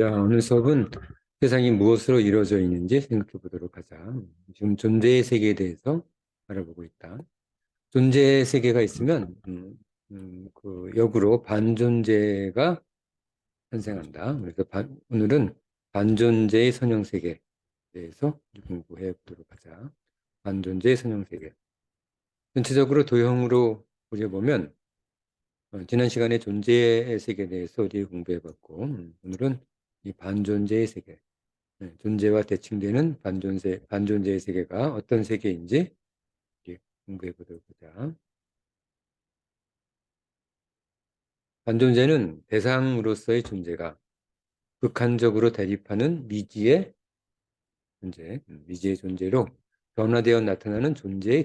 자, 오늘 수업은 세상이 무엇으로 이루어져 있는지 생각해 보도록 하자. 지금 존재의 세계에 대해서 알아보고 있다. 존재의 세계가 있으면, 그 역으로 반존재가 탄생한다. 그래서 오늘은 반존재의 선형 세계에 대해서 공부해 보도록 하자. 반존재의 선형 세계. 전체적으로 도형으로 우려보면, 지난 시간에 존재의 세계에 대해서 우리 공부해 봤고, 오늘은 이 반존재의 세계. 네, 존재와 대칭되는 반존재의 세계가 어떤 세계인지 공부해 보도록 하자. 반존재는 대상으로서의 존재가 극한적으로 대립하는 미지의 존재로 변화되어 나타나는 존재의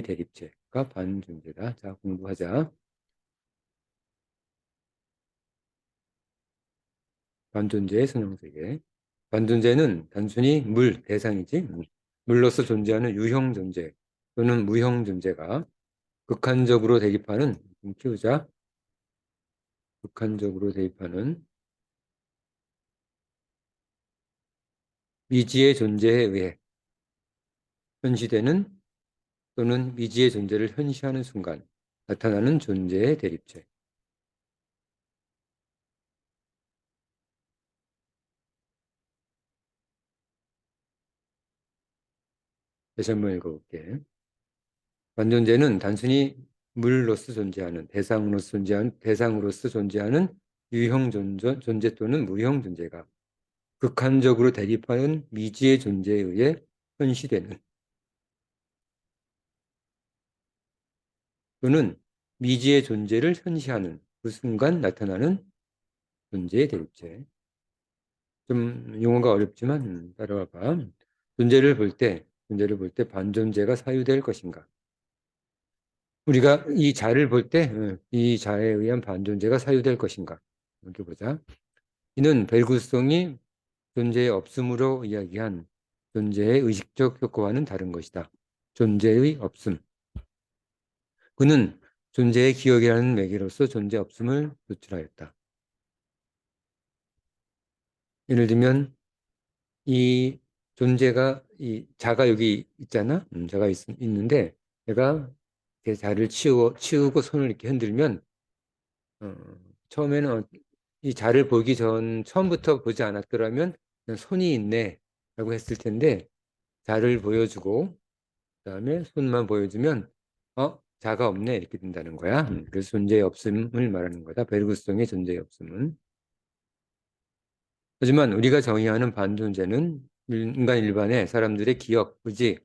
대립체가 반존재다. 자, 공부하자. 반존재의 선형세계. 반존재는 단순히 대상이지, 물로서 존재하는 유형 존재 또는 무형 존재가 극한적으로 대립하는, 키우자. 극한적으로 대입하는 미지의 존재에 의해 현시되는 또는 미지의 존재를 현시하는 순간 나타나는 존재의 대립체. 다시 한번 읽어볼게. 반존재는 단순히 대상으로서 존재하는 유형 존재 또는 무형 존재가 극한적으로 대립하는 미지의 존재에 의해 현시되는 또는 미지의 존재를 현시하는 그 순간 나타나는 존재의 대립체. 좀 용어가 어렵지만 따라와봐. 존재를 볼 때 반존재가 사유될 것인가? 우리가 이 자를 볼 때 이 자에 의한 반존재가 사유될 것인가? 이렇게 보자. 이는 벨구성이 존재의 없음으로 이야기한 존재의 의식적 효과와는 다른 것이다. 존재의 없음. 그는 존재의 기억이라는 매개로서 존재 없음을 노출하였다. 예를 들면 이 이 자가 여기 있잖아. 자가 있는데 내가 제 자를 치우고 손을 이렇게 흔들면 어, 처음에는 이 자를 보기 처음부터 보지 않았더라면 그냥 손이 있네 라고 했을 텐데 자를 보여주고 그다음에 손만 보여주면 자가 없네 이렇게 된다는 거야. 그래서 존재의 없음을 말하는 거다. 베르그송의 존재의 없음은. 하지만 우리가 정의하는 반존재는 인간 일반의 사람들의 기억, 의지,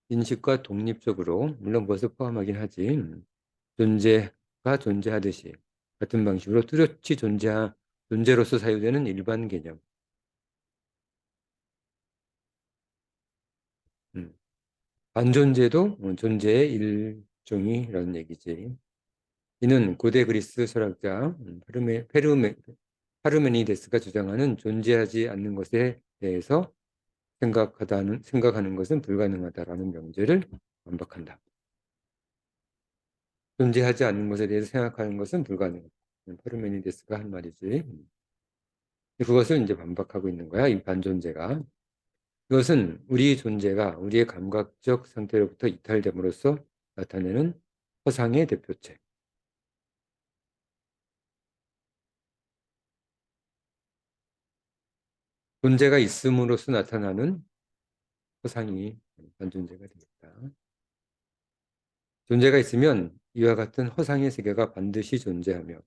인식과 독립적으로 물론 그것을 포함하긴 하지 존재가 존재하듯이 같은 방식으로 뚜렷이 존재로서 사유되는 일반 개념. 음. 반존재도 존재의 일종이라는 얘기지. 이는 고대 그리스 철학자 파르메니데스가 주장하는 존재하지 않는 것에 대해서 생각하는 것은 불가능하다라는 명제를 반박한다. 존재하지 않는 것에 대해서 생각하는 것은 불가능하다. 파르메니데스가 한 말이지. 그것을 이제 반박하고 있는 거야, 이 반존재가. 이것은 우리 존재가 우리의 감각적 상태로부터 이탈됨으로써 나타내는 허상의 대표체. 존재가 있음으로써 나타나는 허상이 반존재가 되겠다. 존재가 있으면 이와 같은 허상의 세계가 반드시 존재하며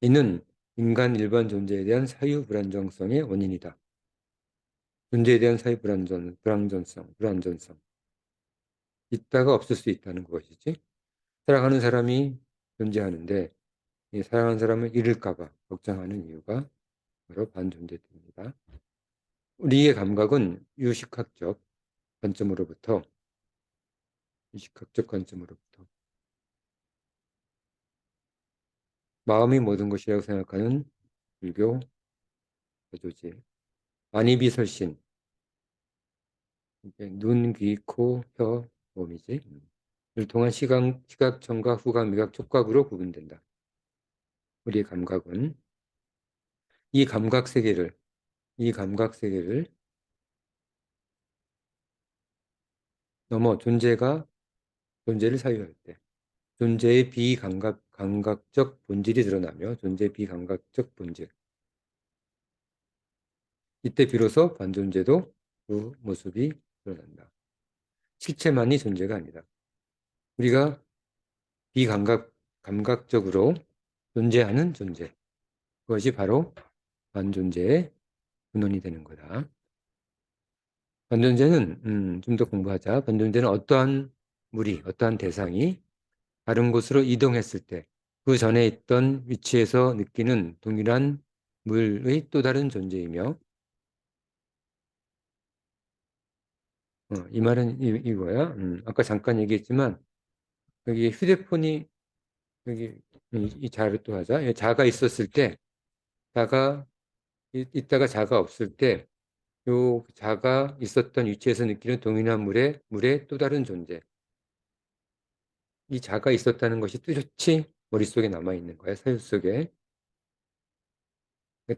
이는 인간 일반 존재에 대한 사유 불안정성의 원인이다. 존재에 대한 사유 불안전성. 있다가 없을 수 있다는 것이지. 사랑하는 사람이 존재하는데 이 사랑하는 사람을 잃을까 봐 걱정하는 이유가 바로 반존재입니다. 우리의 감각은 유식학적 관점으로부터 마음이 모든 것이라고 생각하는 불교 가조지. 만이비설신, 눈, 귀, 코, 혀, 몸이지. 를 통한 시각, 청각, 후각, 미각, 촉각으로 구분된다. 우리의 감각은 이 감각 세계를 이 감각 세계를 넘어 존재를 사유할 때 존재의 감각적 본질이 드러나며 존재의 비감각적 본질 이때 비로소 반존재도 그 모습이 드러난다. 실체만이 존재가 아니다. 우리가 감각적으로 존재하는 존재 그것이 바로 반존재의 근원이 되는 거다. 반존재는 좀 더 공부하자. 반존재는 어떠한 대상이 다른 곳으로 이동했을 때 그 전에 있던 위치에서 느끼는 동일한 물의 또 다른 존재이며 이 말은 이거야. 아까 잠깐 얘기했지만 여기 휴대폰이 여기 이 자를 또 하자. 자가 있었을 때 자가 있다가 자가 없을 때 요 자가 있었던 위치에서 느끼는 동일한 물의 또 다른 존재. 이 자가 있었다는 것이 뚜렷이 머릿속에 남아있는 거야, 사유 속에.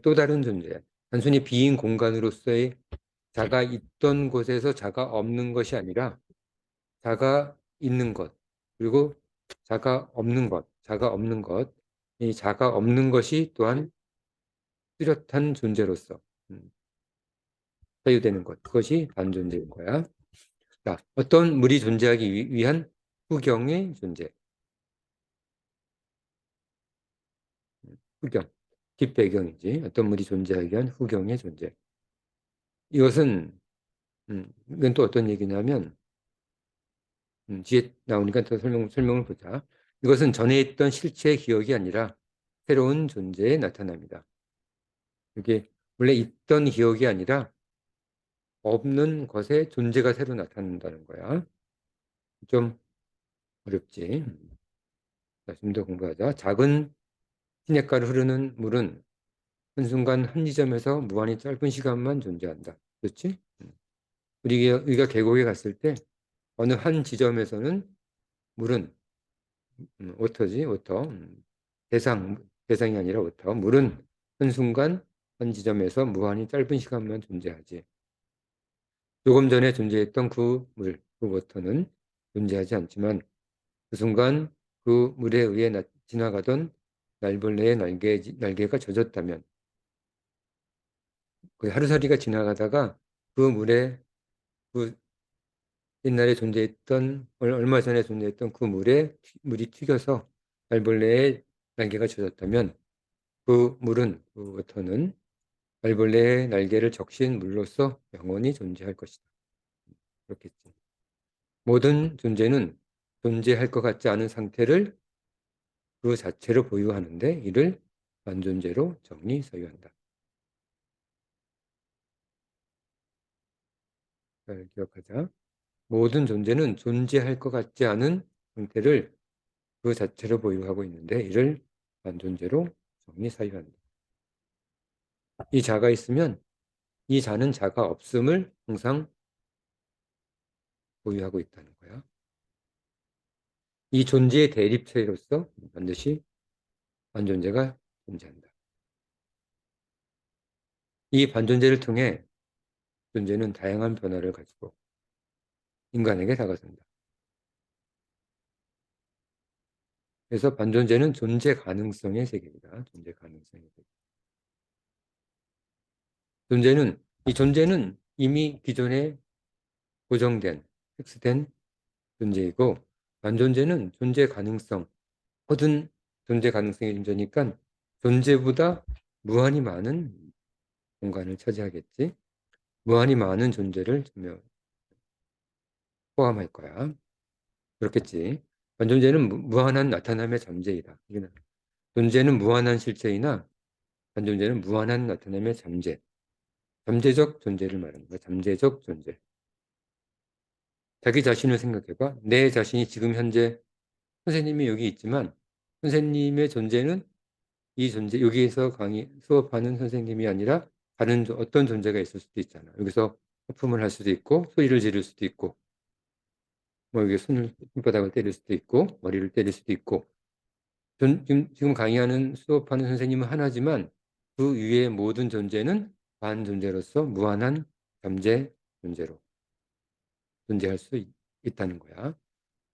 또 다른 존재. 단순히 비인 공간으로서의 자가 있던 곳에서 자가 없는 것이 아니라 자가 있는 것, 그리고 자가 없는 것. 이 자가 없는 것이 또한 뚜렷한 존재로서 사유되는 것. 그것이 반존재인 거야. 자, 어떤 물이 존재하기 위한 후경의 존재. 후경. 뒷배경이지. 어떤 물이 존재하기 위한 후경의 존재. 이것은 이건 또 어떤 얘기냐면 뒤에 나오니까 더 설명을 보자. 이것은 전에 있던 실체의 기억이 아니라 새로운 존재에 나타납니다. 이게 원래 있던 기억이 아니라 없는 것의 존재가 새로 나타난다는 거야. 좀 어렵지. 좀 더 공부하자. 작은 시냇가를 흐르는 물은 한순간 한 지점에서 무한히 짧은 시간만 존재한다. 그렇지? 우리가 계곡에 갔을 때 어느 한 지점에서는 물은 워터지, 워터. 대상이 아니라 워터. 물은 한순간 한 지점에서 무한히 짧은 시간만 존재하지. 조금 전에 존재했던 그 물, 그 워터는 존재하지 않지만 그 순간 그 물에 의해 지나가던 날벌레의 날개가 젖었다면 그 하루살이가 지나가다가 그 물에 그 옛날에 존재했던 얼마 전에 존재했던 그 물이 튀겨서 날벌레의 날개가 젖었다면 그 워터는 날벌레의 날개를 적신 물로서 영원히 존재할 것이다. 그렇겠지. 모든 존재는 존재할 것 같지 않은 상태를 그 자체로 보유하는데 이를 반존재로 정리 소유한다. 잘 기억하자. 모든 존재는 존재할 것 같지 않은 상태를 그 자체로 보유하고 있는데 이를 반존재로 정리 사유한다. 이 자가 있으면 이 자는 자가 없음을 항상 보유하고 있다는 거야. 이 존재의 대립체로서 반드시 반존재가 존재한다. 이 반존재를 통해 존재는 다양한 변화를 가지고 인간에게 다가선다. 그래서 반존재는 존재 가능성의 세계입니다. 존재 가능성의 세계. 이 존재는 이미 기존에 고정된, 픽스된 존재이고 반존재는 모든 존재 가능성의 존재니까 존재보다 무한히 많은 공간을 차지하겠지. 무한히 많은 존재를 포함할 거야. 그렇겠지. 반존재는 무한한 나타남의 잠재이다. 존재는 무한한 실체이나 반존재는 무한한 나타남의 잠재. 잠재적 존재를 말하는 거야. 잠재적 존재. 자기 자신을 생각해봐. 내 자신이 지금 현재 선생님이 여기 있지만 선생님의 존재는 여기에서 수업하는 선생님이 아니라 다른 어떤 존재가 있을 수도 있잖아. 여기서 하품을 할 수도 있고 소리를 지를 수도 있고 뭐 여기 손바닥을 때릴 수도 있고 머리를 때릴 수도 있고 지금 강의하는 수업하는 선생님은 하나지만 그 위의 모든 존재는 반존재로서 무한한 잠재 존재로 존재할 수 있다는 거야.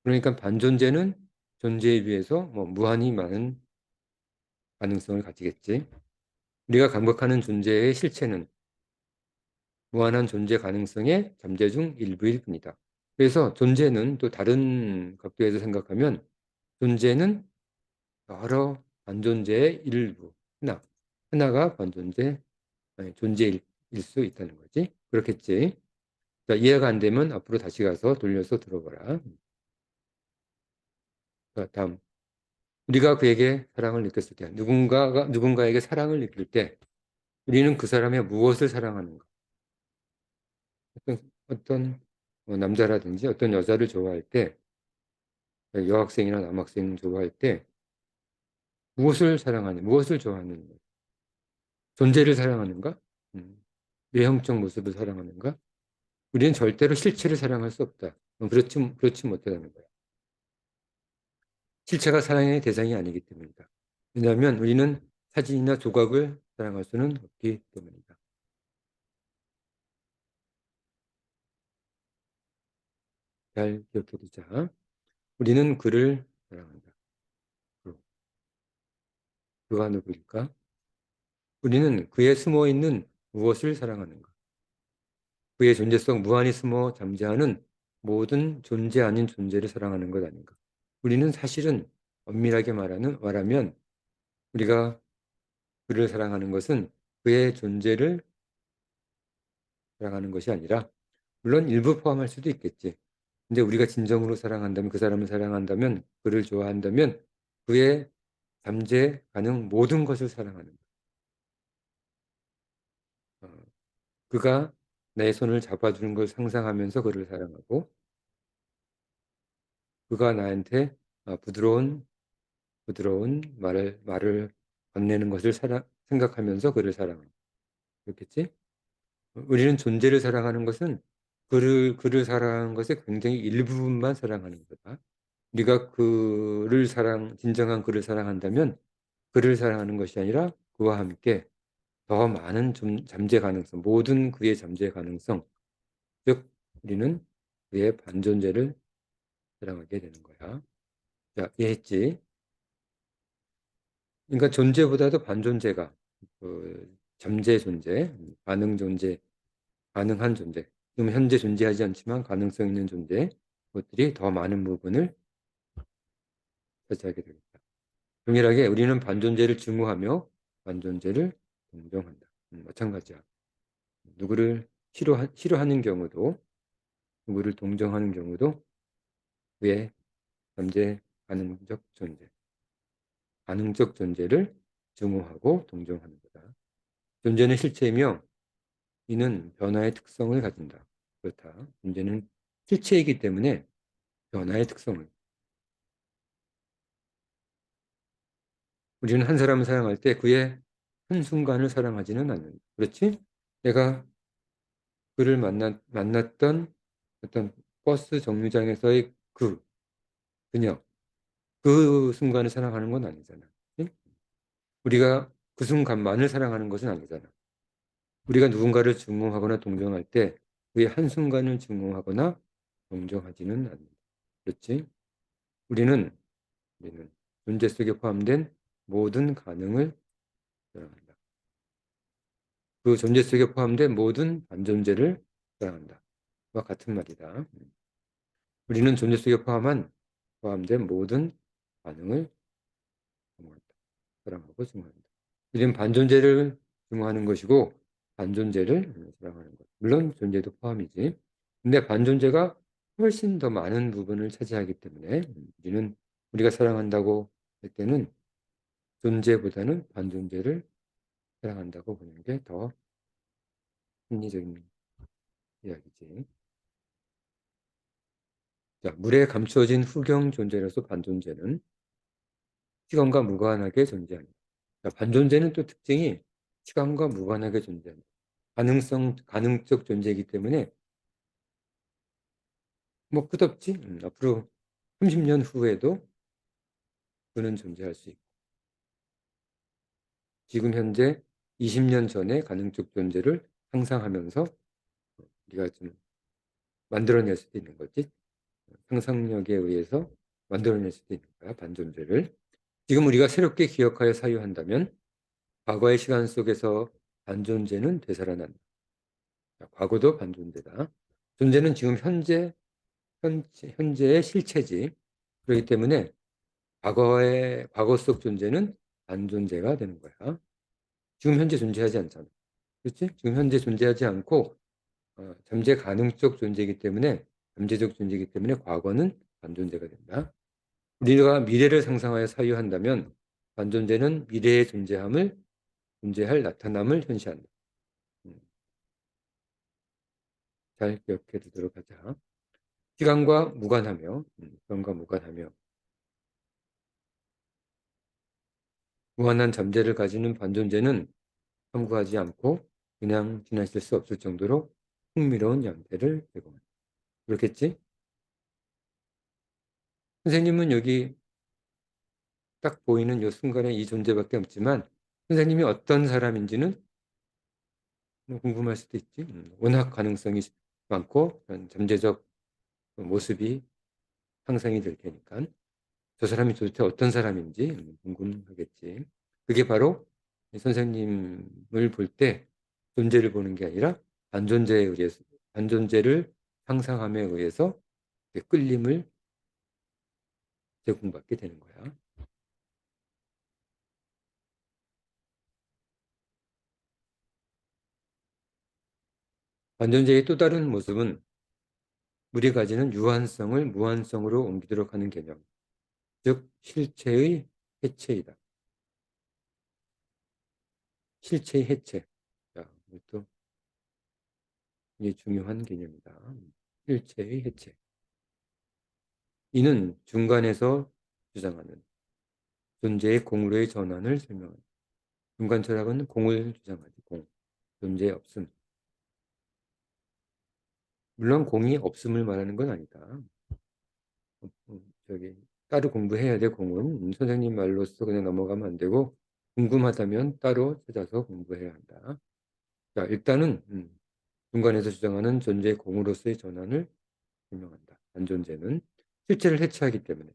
그러니까 반존재는 존재에 비해서 뭐 무한히 많은 가능성을 가지겠지. 우리가 감각하는 존재의 실체는 무한한 존재 가능성의 잠재 중 일부일 뿐이다. 그래서 존재는 또 다른 각도에서 생각하면 존재는 여러 반존재의 일부, 하나가 반존재, 아니, 존재일 수 있다는 거지. 그렇겠지. 자, 이해가 안 되면 앞으로 다시 가서 돌려서 들어보라. 자, 다음. 우리가 그에게 사랑을 느꼈을 때, 누군가에게 사랑을 느낄 때, 우리는 그 사람의 무엇을 사랑하는가? 어떤 남자라든지 어떤 여자를 좋아할 때, 여학생이나 남학생 좋아할 때, 무엇을 좋아하는가? 존재를 사랑하는가? 음, 외형적 모습을 사랑하는가? 우리는 절대로 실체를 사랑할 수 없다. 그렇지 못하다는 거야. 실체가 사랑의 대상이 아니기 때문이다. 왜냐하면 우리는 사진이나 조각을 사랑할 수는 없기 때문이다. 잘 기억해 두자. 우리는 그를 사랑한다. 그가 누구일까? 우리는 그의 숨어 있는 무엇을 사랑하는가? 그의 존재성 무한히 숨어 잠재하는 모든 존재 아닌 존재를 사랑하는 것 아닌가? 우리는 사실은 엄밀하게 말하면 우리가 그를 사랑하는 것은 그의 존재를 사랑하는 것이 아니라 물론 일부 포함할 수도 있겠지. 근데 우리가 진정으로 사랑한다면 그 사람을 사랑한다면 그를 좋아한다면 그의 잠재 가능 모든 것을 사랑하는 거야. 그가 내 손을 잡아주는 걸 상상하면서 그를 사랑하고 그가 나한테 부드러운 말을 건네는 것을 생각하면서 그를 사랑하고 그렇겠지? 우리는 존재를 사랑하는 것은 그를 사랑하는 것의 굉장히 일부분만 사랑하는 거다. 우리가 진정한 그를 사랑한다면 그를 사랑하는 것이 아니라 그와 함께 더 많은 잠재 가능성, 모든 그의 잠재 가능성, 즉 우리는 그의 반존재를 사랑하게 되는 거야. 자, 이해했지? 그러니까 존재보다도 반존재가 잠재 존재, 가능 존재, 가능한 존재, 지금 현재 존재하지 않지만 가능성 있는 존재, 그것들이 더 많은 부분을 차지하게 되겠다. 동일하게 우리는 반존재를 증오하며 반존재를 동정한다. 마찬가지야. 누구를 싫어하는 경우도 누구를 동정하는 경우도 그의 잠재 가능적 존재를 증오하고 동정하는 거다. 존재는 실체이며 이는 변화의 특성을 가진다. 그렇다. 존재는 실체이기 때문에 변화의 특성을. 우리는 한 사람을 사랑할 때 그의 한순간을 사랑하지는 않는다. 그렇지? 내가 그를 만났던 어떤 버스 정류장에서의 그녀, 그 순간을 사랑하는 건 아니잖아. 응? 우리가 그 순간만을 사랑하는 것은 아니잖아. 우리가 누군가를 증오하거나 동정할 때 그의 한순간을 증오하거나 동정하지는 않는다. 그렇지? 우리는, 우리는 존재 속에 포함된 모든 가능을 사랑한다. 그 존재 속에 포함된 모든 반존재를 사랑한다. 와 같은 말이다. 우리는 존재 속에 포함된 모든 반응을 증오한다. 사랑하고 증오한다. 우리는 반존재를 증오하는 것이고 반존재를 사랑하는 것. 물론 존재도 포함이지. 근데 반존재가 훨씬 더 많은 부분을 차지하기 때문에 우리가 사랑한다고 할 때는 존재보다는 반존재를 사랑한다고 보는 게 더 합리적인 이야기지. 자, 물에 감추어진 후경 존재로서 반존재는 시간과 무관하게 존재합니다. 자, 반존재는 또 특징이 시간과 무관하게 존재합니다. 가능적 존재이기 때문에 뭐 끝없지. 앞으로 30년 후에도 그는 존재할 수 있고, 지금 현재 20년 전의 가능적 존재를 상상하면서 우리가 좀 만들어낼 수도 있는 거지. 상상력에 의해서 만들어낼 수도 있는 거야, 반존재를. 지금 우리가 새롭게 기억하여 사유한다면 과거의 시간 속에서 반존재는 되살아난다. 과거도 반존재다. 존재는 지금 현재의 실체지. 그렇기 때문에 과거 속 존재는 반존재가 되는 거야. 지금 현재 존재하지 않잖아. 그렇지? 지금 현재 존재하지 않고 잠재 가능적 존재이기 때문에 잠재적 존재이기 때문에 과거는 반존재가 된다. 우리가 미래를 상상하여 사유한다면 반존재는 미래의 존재할 나타남을 현시한다. 잘 기억해 두도록 하자. 시간과 무관하며 무한한 잠재를 가지는 반존재는 탐구하지 않고 그냥 지나칠 수 없을 정도로 흥미로운 양태를 제공한다. 그렇겠지? 선생님은 여기 딱 보이는 이 순간에 이 존재밖에 없지만 선생님이 어떤 사람인지는 궁금할 수도 있지. 워낙 가능성이 많고 잠재적 모습이 상상이 될 테니까 저 사람이 도대체 어떤 사람인지 궁금하겠지. 그게 바로 선생님을 볼 때 존재를 보는 게 아니라 반존재를 상상함에 의해서 끌림을 제공받게 되는 거야. 반존재의 또 다른 모습은 우리 가지는 유한성을 무한성으로 옮기도록 하는 개념, 즉 실체의 해체이다. 실체의 해체. 자, 이것도 이게 중요한 개념이다. 실체의 해체. 이는 중간에서 주장하는 존재의 공으로의 전환을 설명한다. 중간 철학은 공을 주장하지. 공. 존재의 없음. 물론 공이 없음을 말하는 건 아니다. 저기 따로 공부해야 돼. 공은 선생님 말로써 그냥 넘어가면 안 되고 궁금하다면 따로 찾아서 공부해야 한다. 자, 일단은 중간에서 주장하는 존재의 공으로서의 전환을 설명한다. 반존재는 실체를 해체하기 때문에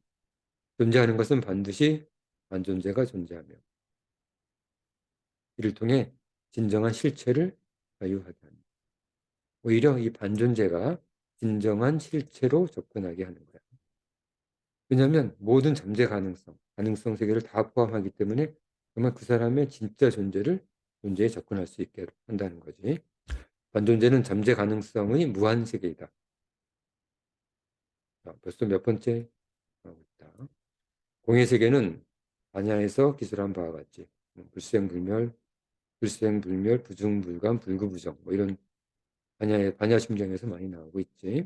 존재하는 것은 반드시 반존재가 존재하며 이를 통해 진정한 실체를 자유하게 한다. 오히려 이 반존재가 진정한 실체로 접근하게 하는 거야. 왜냐하면 모든 잠재 가능성 세계를 다 포함하기 때문에 정말 그 사람의 진짜 존재에 접근할 수 있게 한다는 거지. 반존재는 잠재 가능성의 무한 세계이다. 자, 벌써 몇 번째 하고 있다. 공의 세계는 반야에서 기술한 바와 같이 불생불멸, 부중불감, 불구부정 뭐 이런 반야 심경에서 많이 나오고 있지.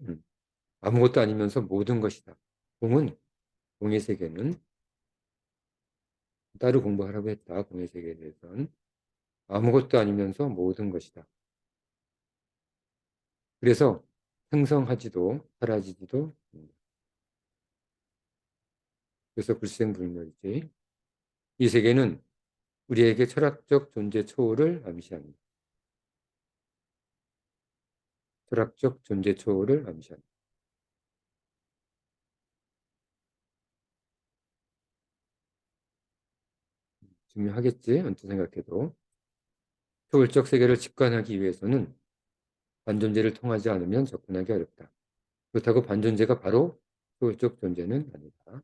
아무것도 아니면서 모든 것이다. 공의 세계는 따로 공부하라고 했다. 공의 세계에 대해서는 아무것도 아니면서 모든 것이다. 그래서 생성하지도 사라지지도 그래서 불생불멸이지. 이 세계는 우리에게 철학적 존재 초월을 암시합니다. 철학적 존재 초월을 암시합니다. 중요하겠지. 언뜻 생각해도. 초월적 세계를 직관하기 위해서는 반존재를 통하지 않으면 접근하기 어렵다. 그렇다고 반존재가 바로 초월적 존재는 아니다.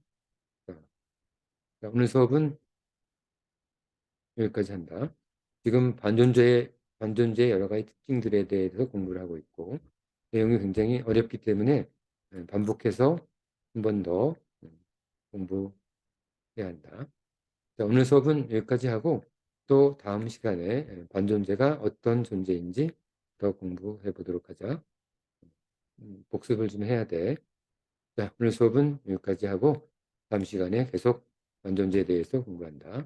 자, 오늘 수업은 여기까지 한다. 지금 반존재의 여러 가지 특징들에 대해서 공부를 하고 있고 내용이 굉장히 어렵기 때문에 반복해서 한 번 더 공부해야 한다. 자, 오늘 수업은 여기까지 하고 또 다음 시간에 반존재가 어떤 존재인지 더 공부해 보도록 하자. 복습을 좀 해야 돼. 자, 오늘 수업은 여기까지 하고 다음 시간에 계속 반존재에 대해서 공부한다.